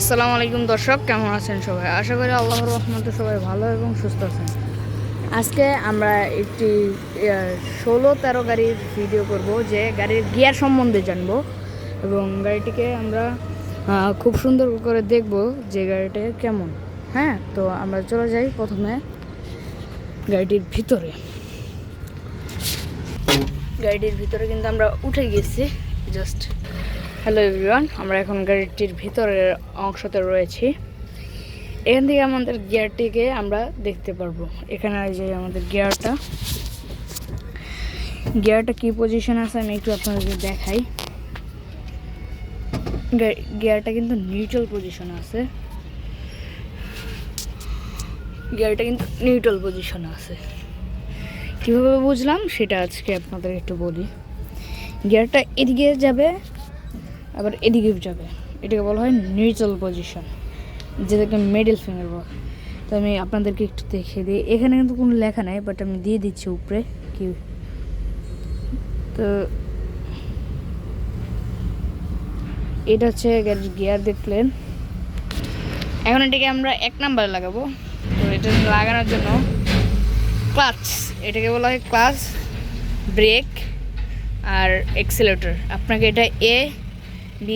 আসসালামু আলাইকুম দর্শক, কেমন আছেন সবাই? আশা করি আল্লাহর রহমতে সবাই ভালো এবং সুস্থ আছেন। আজকে আমরা একটি 16-13 গাড়ির ভিডিও করব, যে গাড়ির গিয়ার সম্বন্ধে জানবো এবং গাড়িটিকে আমরা খুব সুন্দর করে দেখব যে গাড়িটা কেমন। হ্যাঁ, তো আমরা চলে যাই প্রথমে গাড়িটির ভিতরে। গাড়িটির ভিতরে কিন্তু আমরা উঠে গেছি জাস্ট। হ্যালো এভরিওয়ান, আমরা এখন গাড়িটির ভিতরের অংশতে রয়েছি। এখান থেকে আমাদের গিয়ারটিকে আমরা দেখতে পারবো। এখানে যে আমাদের গিয়ারটা কি পজিশন আছে আমি একটু আপনাদের দেখাই। গিয়ারটা কিন্তু নিউট্রাল পজিশনে আছে। কীভাবে বুঝলাম সেটা আজকে আপনাদের একটু বলি। গিয়ারটা এদিকে যাবে আবার এদিকেও যাবে, এটাকে বলা হয় নিউট্রাল পজিশন, যেটাকে মিডল ফিঙ্গার বল। তো আমি আপনাদেরকে একটু দেখিয়ে দিই। এখানে কিন্তু কোনো লেখা নাই, বাট আমি দিয়ে দিচ্ছি উপরে কি। তো এটা হচ্ছে গাড়ির গিয়ার দেখলেন। এখন এটাকে আমরা 1 নাম্বার লাগাবো। তো এটা লাগানোর জন্য ক্লাচ, এটাকে বলা হয় ক্লাচ, ব্রেক আর এক্সেলেটর। আপনাকে এটা A B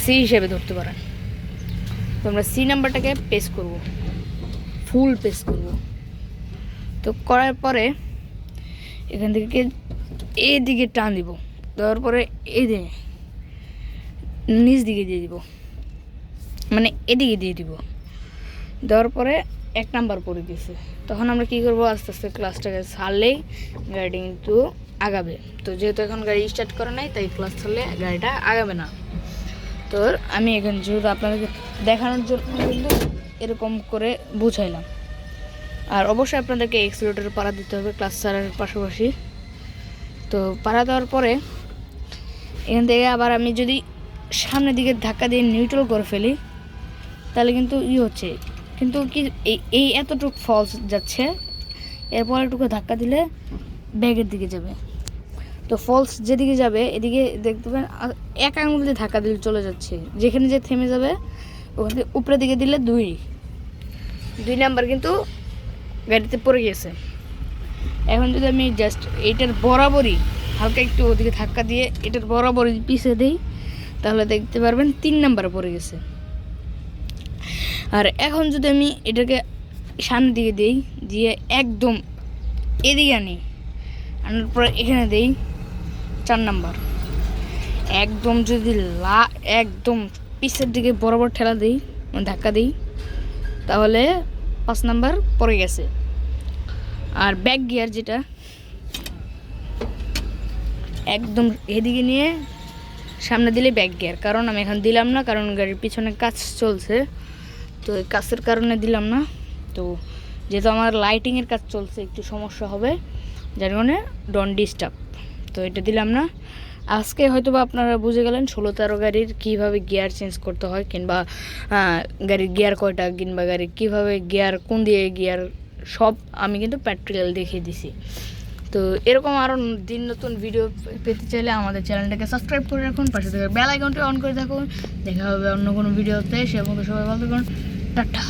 C হিসেবে ধরতে পারেন। তো আমরা C নাম্বারটাকে প্রেস করব, ফুল প্রেস করব। তো করার পরে এখান থেকে এদিকে টান দিব, দেওয়ার পরে নিচ দিকে দিয়ে দিব, মানে এদিকে দিয়ে দিব। দেওয়ার পরে 1 নাম্বার পড়ে দিয়েছে। তখন আমরা কি করব, আস্তে আস্তে ক্লাসটাকে ছাড়লেই গাড়িটা কিন্তু আগাবে। তো যেহেতু এখন গাড়ি স্টার্ট করে নাই, তাই ক্লাস ছাড়লে গাড়িটা আগাবে না। তো আমি এখানে যেহেতু আপনাদেরকে দেখানোর জন্য কিন্তু এরকম করে বুঝাইলাম। আর অবশ্যই আপনাদেরকে এক্সিলেটর পাড়া দিতে হবে ক্লাস ছাড়ার পাশাপাশি। তো পাড়া দেওয়ার পরে এখান থেকে আবার আমি যদি সামনের দিকে ধাক্কা দিয়ে নিউট্রাল করে ফেলি, তাহলে কিন্তু হচ্ছে কিন্তু কি এই এতটুকু ফলস যাচ্ছে। এরপর একটু ধাক্কা দিলে ব্যাগের দিকে যাবে। তো ফলস যেদিকে যাবে এদিকে দেখতে পাবেন 1 আঙুল দিয়ে ধাক্কা দিলে চলে যাচ্ছে। যেখানে যে থেমে যাবে ওখান থেকে উপরের দিকে দিলে 2 নাম্বার কিন্তু গাড়িতে পড়ে গেছে। এখন যদি আমি জাস্ট এইটার বরাবরই হালকা একটু ওদিকে ধাক্কা দিয়ে এটার বরাবরই পিছিয়ে দিই, তাহলে দেখতে পারবেন 3 নাম্বারে পড়ে গেছে। আর এখন যদি আমি এটাকে সামনের দিকে দিই, দিয়ে একদম এদিকে আনার পরে এখানে দিই 4 নাম্বার, একদম যদি একদম পিছের দিকে বরাবর ঠেলা দিই, ধাক্কা দিই, তাহলে 5 নাম্বার পড়ে গেছে। আর ব্যাক গিয়ার যেটা একদম এদিকে নিয়ে সামনে দিলে ব্যাক গিয়ার। কারণ আমি এখন দিলাম না, কারণ গাড়ির পিছনে কাজ চলছে, তো এই কাজের কারণে দিলাম না। তো যেহেতু আমার লাইটিংয়ের কাজ চলছে, একটু সমস্যা হবে, যার কারণে ডন্ট ডিস্টার্ব। তো এটা দিলাম না। আজকে হয়তো বা আপনারা বুঝে গেলেন 16-13 গাড়ির কীভাবে গিয়ার চেঞ্জ করতে হয়, কিংবা গাড়ির গিয়ার কয়টা, কিংবা গাড়ির কীভাবে গিয়ার কোন দিয়ে গিয়ার, সব আমি কিন্তু প্র্যাকটিক্যাল দেখিয়ে দিছি। তো এরকম আরও নতুন ভিডিও পেতে চাইলে আমাদের চ্যানেলটাকে সাবস্ক্রাইব করে রাখুন, পাশে থেকে বেল আইকনটি অন করে থাকুন। দেখা হবে অন্য কোনো ভিডিওতে। সে পর্যন্ত সবাই ভালো থাকুন, টাটা।